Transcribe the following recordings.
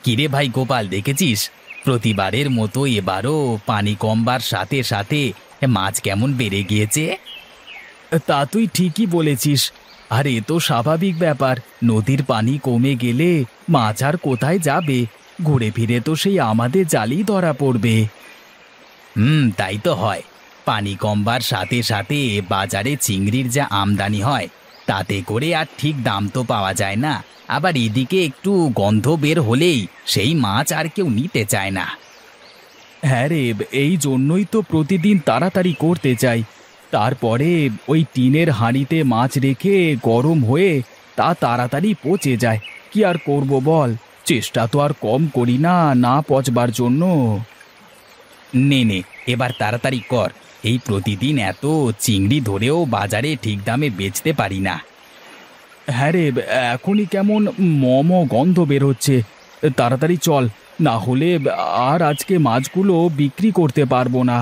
কিরে ভাই গোপাল, দেখেছিস প্রতিবারের মতো এবারও পানি কমবার সাথে সাথে মাছ কেমন বেড়ে গিয়েছে? তা তুই ঠিকই বলেছিস। আর এ তো স্বাভাবিক ব্যাপার, নদীর পানি কমে গেলে মাছ আর কোথায় যাবে? ঘুরে ফিরে তো সেই আমাদের জালেই ধরা পড়বে। তাই তো হয়। পানি কমবার সাথে সাথে বাজারে চিংড়ির যা আমদানি হয় তাতে করে আর ঠিক দাম তো পাওয়া যায় না। আবার এদিকে একটু গন্ধ বের হলেই সেই মাছ আর কেউ নিতে চায় না। হ্যাঁ রে, এই জন্যই তো প্রতিদিন তাড়াতাড়ি করতে চাই। তারপরে ওই টিনের হাঁড়িতে মাছ রেখে গরম হয়ে তা তাড়াতাড়ি পচে যায়। কি আর করব বল, চেষ্টা তো আর কম করি না না পচবার জন্য। নে নে, এবার তাড়াতাড়ি কর। এই প্রতিদিন এত চিংড়ি ধরেও বাজারে ঠিক দামে বেচতে পারি না। হ্যাঁ রে, এখনই কেমন গন্ধ বের হচ্ছে। তাড়াতাড়ি চল, না হলে আর আজকে মাছগুলো বিক্রি করতে পারবো না।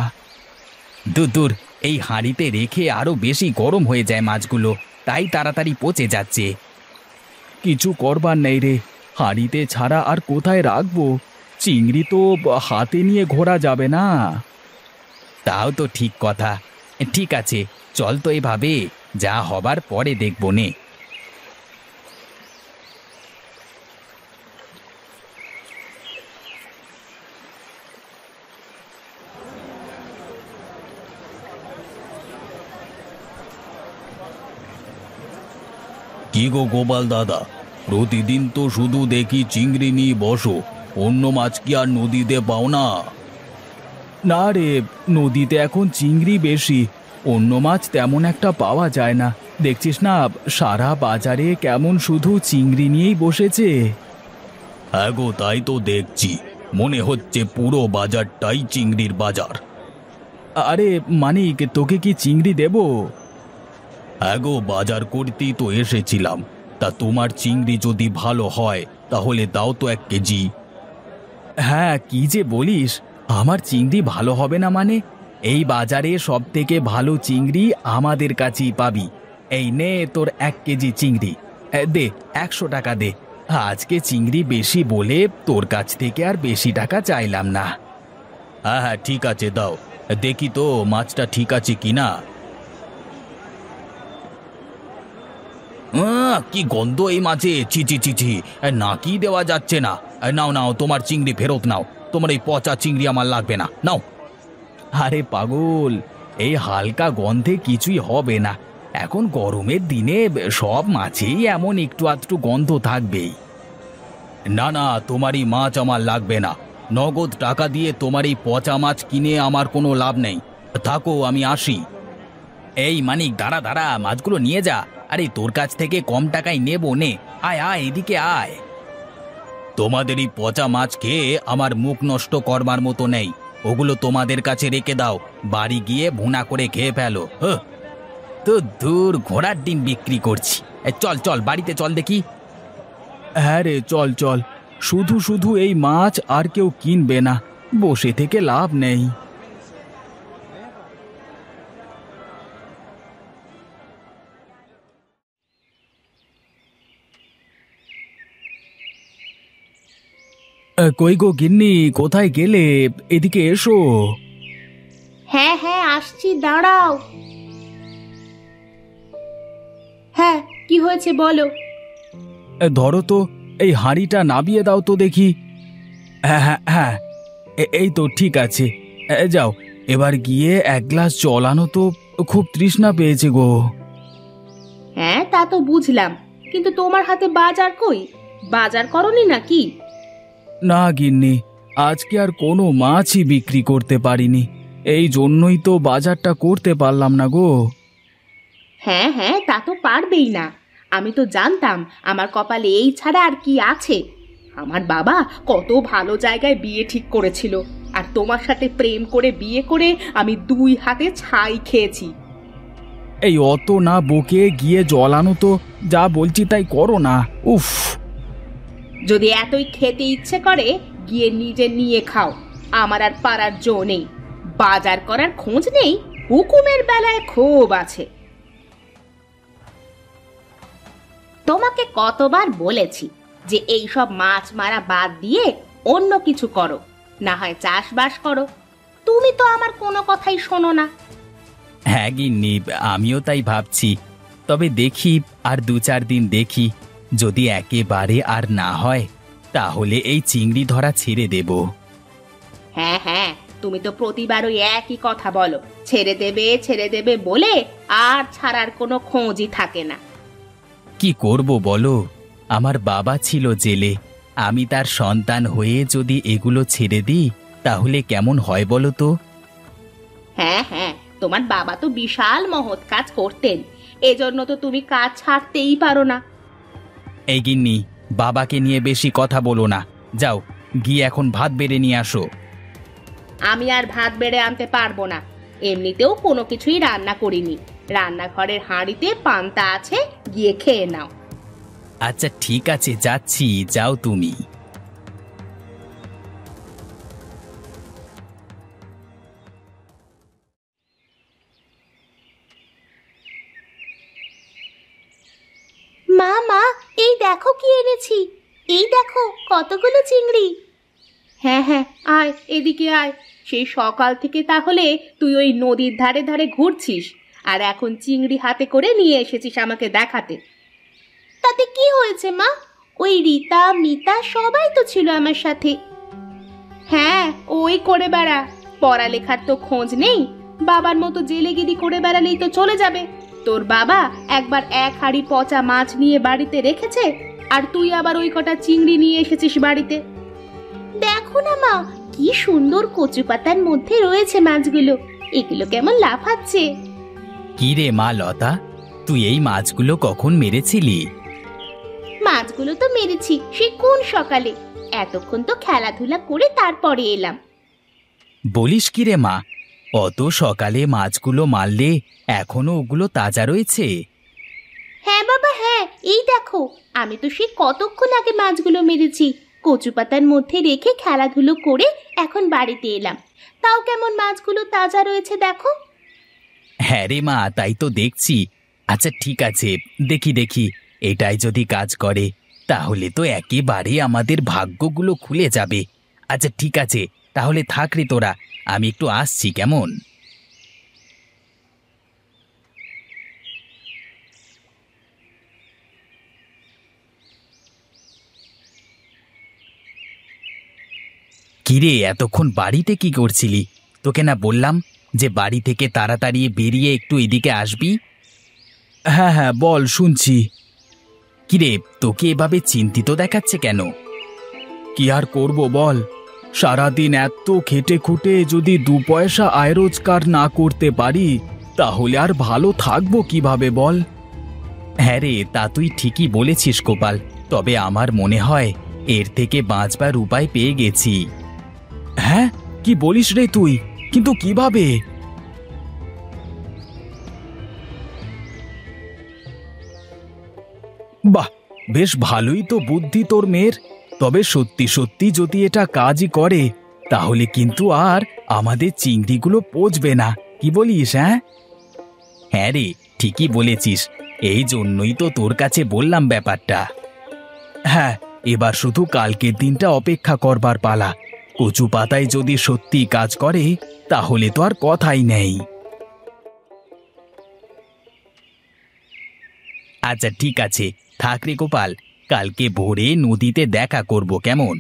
দূর দূর, এই হাঁড়িতে রেখে আরো বেশি গরম হয়ে যায় মাছগুলো, তাই তাড়াতাড়ি পচে যাচ্ছে। কিছু করবার নেই রে, হাঁড়িতে ছাড়া আর কোথায় রাখবো? চিংড়ি তো হাতে নিয়ে ঘোরা যাবে না। তাও তো ঠিক কথা। ঠিক আছে, চল তো এভাবে, যা হবার পরে দেখব নে। কি গো গোপাল দাদা, প্রতিদিন তো শুধু দেখি চিংড়ি নিয়ে বসো, অন্য মাছ কি আর নদীতে পাও না? না রে, নদীতে এখন চিংড়ি বেশি, অন্য মাছ তেমন একটা পাওয়া যায় না। দেখছিস না, সারা বাজারে কেমন শুধু চিংড়ি নিয়েই বসেছে। হ্যাঁ গো, তাই তো দেখছি, মনে হচ্ছে পুরো বাজারটাই চিংড়ির বাজার। আরে মানিক, তোকে কি চিংড়ি দেব? হ্যাঁ গো, বাজার করতেই তো এসেছিলাম। তা তোমার চিংড়ি যদি ভালো হয় তাহলে দাও তো 1 কেজি। হ্যাঁ, কি যে বলিস, আমার চিংড়ি ভালো হবে না মানে? এই বাজারে সব থেকে ভালো চিংড়ি আমাদের কাছেই পাবি। এই নে তোর 1 কেজি চিংড়ি। দে, 100 টাকা দে। আজকে চিংড়ি বেশি বলে তোর কাছ থেকে আর বেশি টাকা চাইলাম না। হ্যাঁ হ্যাঁ, ঠিক আছে, দাও। দেখি তো মাছটা ঠিক আছে কিনা। কি গন্ধ এই মাছে! ছি ছি ছি ছি, নাকি দেওয়া যাচ্ছে না। নাও নাও, তোমার চিংড়ি ফেরত নাও। তোমার এই পচা চিংড়ি আমার লাগবে না, নাও। আরে পাগল, এই হালকা গন্ধে কিছুই হবে না। এখন গরমের দিনে সব মাছেই এমন একটু আধটু গন্ধ থাকবেই। না না, তোমার এই মাছ আমার লাগবে না। নগদ টাকা দিয়ে তোমার এই পচা মাছ কিনে আমার কোনো লাভ নেই। থাকো, আমি আসি। এই মানিক, দাঁড়া দাঁড়া, মাছগুলো নিয়ে যা। আরে তোর কাছ থেকে কম টাকায় নেবো, নে। আয় আয়, এদিকে আয়। তোমাদের এই পচা মাছ খেয়ে আমার মুখ নষ্ট করবার মতো নেই। ওগুলো তোমাদের কাছে রেখে দাও, বাড়ি গিয়ে ভুনা করে খেয়ে ফেলো। তো দূর, ঘোড়ার ডিম বিক্রি করছি। চল চল, বাড়িতে চল দেখি। হ্যাঁ রে, চল চল। শুধু শুধু এই মাছ আর কেউ কিনবে না, বসে থেকে লাভ নেই। কই গো গিন্নি, কোথায় গেলে? এদিকে এসো। হ্যাঁ হ্যাঁ, আসছি, দাঁড়াও। হ্যাঁ, কি হয়েছে বলো। ধরো তো, এই হাঁড়িটা নাবিয়ে দাও তো দেখি। হ্যাঁ হ্যাঁ হ্যাঁ, এই তো ঠিক আছে। যাও, এবার গিয়ে 1 গ্লাস জল আনো তো, খুব তৃষ্ণা পেয়েছে গো। হ্যাঁ, তা তো বুঝলাম, কিন্তু তোমার হাতে বাজার কই? বাজার করনি নাকি? না গিন্নি, আজকে আর কোনো মাছই বিক্রি করতে পারিনি, এই জন্যই তো বাজারটা করতে পারলাম না গো। হ্যাঁ হ্যাঁ, তা তো পারবেই না। আমি তো জানতাম আমার কপালে এই ছাড়া আর কি আছে। আমার বাবা কত ভালো জায়গায় বিয়ে ঠিক করেছিল, আর তোমার সাথে প্রেম করে বিয়ে করে আমি 2 হাতে ছাই খেয়েছি। এই অত না বকে গিয়ে জল আনো তো, যা বলছি তাই করো না। উফ, যদি এতই খেতে ইচ্ছে করে গিয়ে নিজে নিয়ে খাও, আমার আর পারার জো নেই। বাজার করার খোঁজ নেই, হুকুমের বেলায় খুব আছে। তোমাকে কতবার বলেছি যে এই সব মাছ মারা বাদ দিয়ে অন্য কিছু করো, না হয় চাষবাস করো। তুমি তো আমার কোনো কথাই শোনো না। হ্যাঁ গিন্নি, আমিও তাই ভাবছি। তবে দেখি, আর 2-4 দিন দেখি, যদি একেবারে আর না হয় তাহলে এই চিংড়ি ধরা ছেড়ে দেব। হ্যাঁ হ্যাঁ, তুমি তো প্রতিবার ওই একই কথা বলো, ছেড়ে দেবে বলে আর ছাড়ার কোনো খোঁজই থাকে না। কি করব বলো, আমার বাবা ছিল জেলে, আমি তার সন্তান হয়ে যদি এগুলো ছেড়ে দিই তাহলে কেমন হয় বলো তো? হ্যাঁ হ্যাঁ, তোমার বাবা তো বিশাল মহৎ কাজ করতেন, এজন্য তো তুমি কাজ ছাড়তেই পারো না। এই গিন্নি, বাবাকে নিয়ে বেশি কথা বলো না, যাও গিয়ে এখন ভাত বেড়ে নিয়ে আসো। আমি আর ভাত বেড়ে আনতে পারবো না, এমনিতেও কোনো কিছুই রান্না করিনি। রান্নাঘরের হাঁড়িতে পান্তা আছে, গিয়ে খেয়ে নাও। আচ্ছা ঠিক আছে, যাচ্ছি, যাও তুমি। মা মা, এই দেখো কি এনেছি, এই দেখো কতগুলো চিংড়ি। হ্যাঁ হ্যাঁ, আয় এদিকে আয়। সেই সকাল থেকে তাহলে তুই ওই নদীর ধারে ধারে ঘুরছিস, আর এখন চিংড়ি হাতে করে নিয়ে এসেছিস আমাকে দেখাতে। তাতে কি হয়েছে মা? ওই রীতা মিতা সবাই তো ছিল আমার সাথে। হ্যাঁ, ওই করে বেড়া, পড়ালেখার তো খোঁজ নেই, বাবার মতো জেলেগিরি করে বেড়ালেই তো চলে যাবে। তোর বাবা একবার 1 হাঁড়ি পচা মাছ নিয়ে বাড়িতে রেখেছে, আর তুই আবার ওই কটা চিংড়ি নিয়ে এসেছিস বাড়িতে। দেখো না মা, কি সুন্দর কচু পাতার মধ্যে রয়েছে মাছগুলো, এগুলো কেমন লাফাচ্ছে। কি রে মা লতা, তুই এই মাছগুলো কখন মেরেছিলি? মাছগুলো তো মেরেছি সে কোন সকালে, এতক্ষণ তো খেলাধুলা করে তারপরে এলাম। বলিস কি রে মা, অত সকালে মাছগুলো মারলে এখনো ওগুলো তাজা রয়েছে? হ্যাঁ বাবা হ্যাঁ, এই দেখো, আমি তো সে কতক্ষণ আগে মাছগুলো মেরেছি, কচু পাতার মধ্যে রেখে খেলাধুলো করে এখন বাড়িতে এলাম, তাও কেমন মাছগুলো তাজা রয়েছে দেখো। হ্যাঁ রে মা, তাই তো দেখছি। আচ্ছা ঠিক আছে, দেখি দেখি, এটাই যদি কাজ করে তাহলে তো একেবারে আমাদের ভাগ্যগুলো খুলে যাবে। আচ্ছা ঠিক আছে, তাহলে থাক রে তোরা, আমি একটু আসছি, কেমন? কিরে, এতক্ষণ বাড়িতে কি করছিলি? তোকে না বললাম যে বাড়ি থেকে তাড়াতাড়ি বেরিয়ে একটু এদিকে আসবি? হ্যাঁ হ্যাঁ বল, শুনছি। কিরে, তোকে এভাবে চিন্তিত দেখাচ্ছে কেন? কি আর করব বল, সারাদিন এত খেটে খুঁটে যদি 2 পয়সা আয় রোজগার না করতে পারি তাহলে আর ভালো থাকবো কিভাবে বল? হ্যাঁ রে, তা তুই ঠিকই বলেছিস গোপাল, তবে আমার মনে হয় এর থেকে বাঁচবার উপায় পেয়ে গেছি। হ্যাঁ, কি বলিস রে তুই? কিন্তু কিভাবে? বাহ, বেশ ভালোই তো বুদ্ধি তোর মেয়ের। তবে সত্যি সত্যি যদি এটা কাজই করে তাহলে কিন্তু আর আমাদের চিংড়িগুলো পচবে না, কি বলিস? হ্যাঁ হ্যাঁ রে, ঠিকই বলেছিস, এই জন্যই তো তোর কাছে বললাম ব্যাপারটা। হ্যাঁ, এবার শুধু কালকের দিনটা অপেক্ষা করবার পালা। কচু পাতায় যদি সত্যি কাজ করে তাহলে তো আর কথাই নেই। আচ্ছা ঠিক আছে, থাক রে গোপাল, কালকে ভোরে নদীতে দেখা করব, কেমন?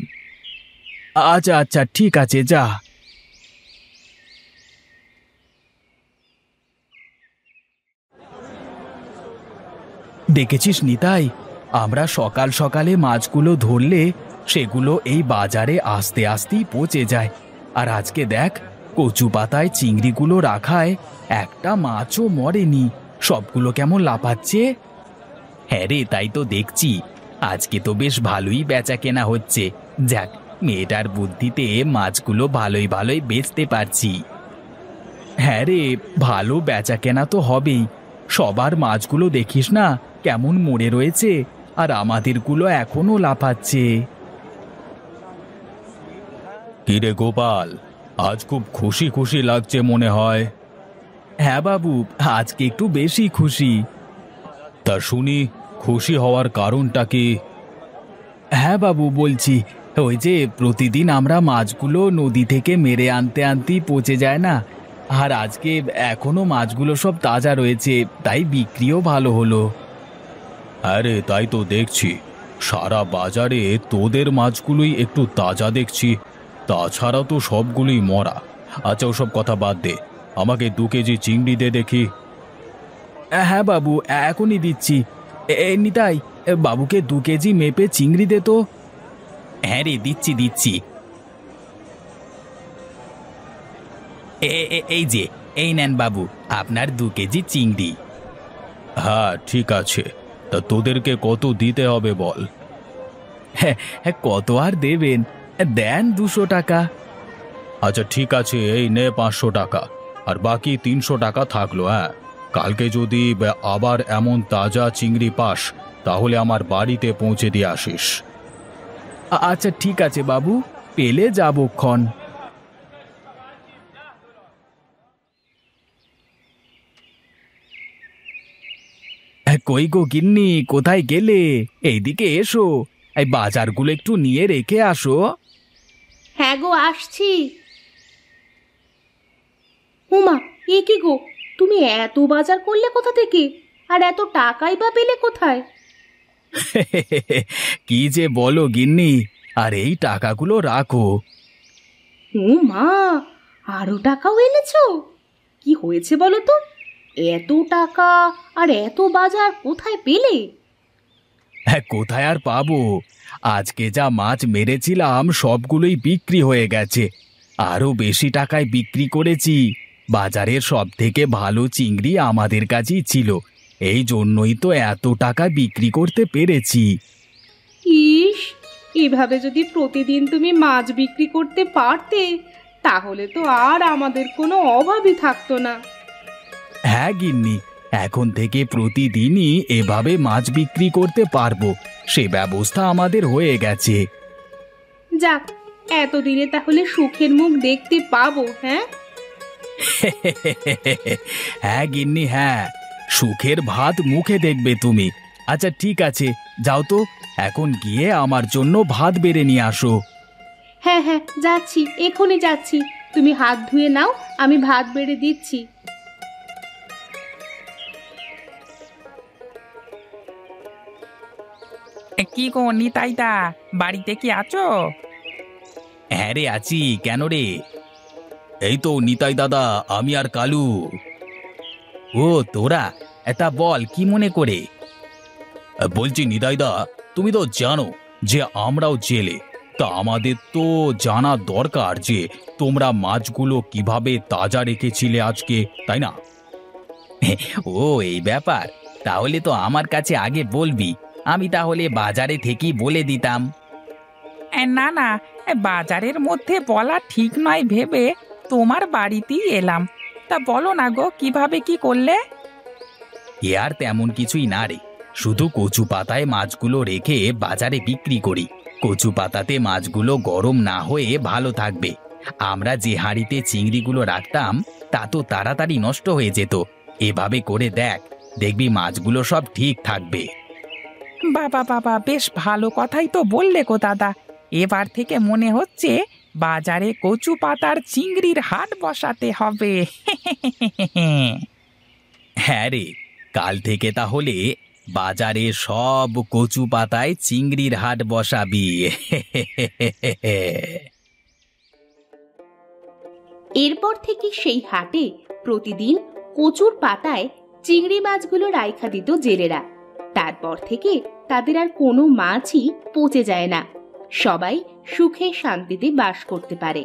আচ্ছা আচ্ছা ঠিক আছে, যা। দেখেছিস নিতাই, আমরা সকাল সকালে মাছগুলো ধরলে সেগুলো এই বাজারে আস্তে আস্তেই পচে যায়, আর আজকে দেখ, কচু পাতায় চিংড়িগুলো রাখায় একটা মাছও মরেনি, সবগুলো কেমন লাফাচ্ছে। হ্যাঁ রে, তাই তো দেখছি, আজকে তো বেশ ভালোই বেচা কেনা হচ্ছে। যাক, মেয়েটার বুদ্ধিতে মাছগুলো ভালোই ভালোই বেচতে পারছি। হ্যাঁ রে, ভালো বেচা কেনা তো হবেই। সবার মাছগুলো দেখিস না কেমন মরে রয়েছে, আর আমাদেরগুলো এখনো লাফাচ্ছে। কিরে গোপাল, আজ খুব খুশি খুশি লাগছে মনে হয়। হ্যাঁ বাবু, আজকে একটু বেশি খুশি। তা শুনি, খুশি হওয়ার কারণটা কি? হ্যাঁ বাবু, বলছি। ওই যে প্রতিদিন আমরা মাছগুলো নদী থেকে মেরে আনতে আনতেই পচে যায় না, আর আজকে এখনো মাছগুলো সব তাজা রয়েছে, তাই বিক্রিও ভালো হলো। আরে তাই তো দেখছি, সারা বাজারে তোদের মাছগুলোই একটু তাজা দেখছি, তাছাড়া তো সবগুলোই মরা। আচ্ছা, ওসব কথা বাদ দে, আমাকে 2 কেজি চিংড়ি দে দেখি। হ্যাঁ বাবু, এখনই দিচ্ছি। নিতাই, বাবুকে 2 কেজি মেপে চিংড়ি দে তো। হ্যাঁ রে, দিচ্ছি দিচ্ছি। এই যে, এই নেন বাবু, আপনার 2 কেজি চিংড়ি। হ্যাঁ ঠিক আছে, তা তোদেরকে কত দিতে হবে বল? হ্যাঁ, কত আর দেবেন, দেন 200 টাকা। আচ্ছা ঠিক আছে, এই নে 500 টাকা, আর বাকি 300 টাকা থাকলো। হ্যাঁ, কালকে যদি আবার এমন তাজা চিংড়ি পাস, তাহলে আমার বাড়িতে পৌঁছে দিয়ে আসিস। আচ্ছা ঠিক আছে বাবু, পেলে যাবক্ষণ। কই গো গিন্নি, কোথায় গেলে? এইদিকে এসো, এই বাজারগুলো একটু নিয়ে রেখে আসো। হ্যাঁ গো, আসছি। উমা, এ কি গো, তুমি এত বাজার করলে কোথা থেকে? আর এত টাকাই বা পেলে কোথায়? কি যে বলো গিন্নি, আর এই টাকাগুলো রাখো। ও মা, আরো টাকাও এনেছো? কি হয়েছে বলো তো? এত টাকা আর এত বাজার কোথায় পেলে? হ্যাঁ, কোথায় আর পাবো, আজকে যা মাছ মেরেছিলাম সবগুলোই বিক্রি হয়ে গেছে, আরো বেশি টাকায় বিক্রি করেছি। বাজারের সব থেকে ভালো চিংড়ি আমাদের কাছেই ছিল, এই জন্যই তো এত টাকা বিক্রি করতে পেরেছি। ইস, এভাবে যদি প্রতিদিন তুমি মাছ বিক্রি করতে পারতে, তাহলে তো আর আমাদের কোনো অভাবই থাকতো না। হ্যাঁ গিন্নি, এখন থেকে প্রতিদিনই এভাবে মাছ বিক্রি করতে পারবো, সে ব্যবস্থা আমাদের হয়ে গেছে। যাক, এতদিনে তাহলে সুখের মুখ দেখতে পাবো। হ্যাঁ হ্যাঁ গিন্নি, হ্যাঁ, সুখের ভাত মুখে দেখবে তুমি। আচ্ছা ঠিক আছে, যাও তো, এখন গিয়ে আমার জন্য ভাত বেড়ে নিয়ে আসো। হ্যাঁ হ্যাঁ, যাচ্ছি, এখনই যাচ্ছি। তুমি হাত ধুয়ে নাও, আমি ভাত বেড়ে দিচ্ছি। কি গো নিতাইদা, বাড়িতে কি আছো? হ্যাঁ রে, আছি। কেন রে? এই তো নিতাই দাদা, আমি আর কালু। ও তোরা, এটা বল কি মনে করে? বলছি নিতাইদা, তুমি তো জানো যে আমরাও জেলে, তা আমাদের তো জানা দরকার যে তোমরা মাছগুলো কিভাবে তাজা রেখেছিলে আজকে, তাই না? ও এই ব্যাপার, তাহলে তো আমার কাছে আগে বলবি, আমি তাহলে বাজারে থেকেই বলে দিতাম। না না, বাজারের মধ্যে বলা ঠিক নয় ভেবে তোমার বাড়িতেই এলাম। তা বলো না গো, কিভাবে কি করলে? এ আর তেমন কিছুই না রে, শুধু কচু পাতায় মাছগুলো রেখে বাজারে বিক্রি করি। কচু পাতাতে মাছগুলো গরম না হয়ে ভালো থাকবে। আমরা যে হাঁড়িতে চিংড়িগুলো রাখতাম তা তো তাড়াতাড়ি নষ্ট হয়ে যেত। এভাবে করে দেখ, দেখবি মাছগুলো সব ঠিক থাকবে। বাবা বাবা, বেশ ভালো কথাই তো বললে গো দাদা। এবার থেকে মনে হচ্ছে বাজারে কচু পাতার চিংড়ির হাট বসাতে হবে। হ্যাঁ রে, কাল থেকে তাহলে বাজারে সব কচু পাতায় চিংড়ির হাট বসাবি। এরপর থেকে সেই হাটে প্রতিদিন কচুর পাতায় চিংড়ি মাছগুলো রাইখা দিত জেলেরা। তারপর থেকে তাদের আর কোনো মাছই পচে যায় না, সবাই সুখে শান্তিতে বাস করতে পারে।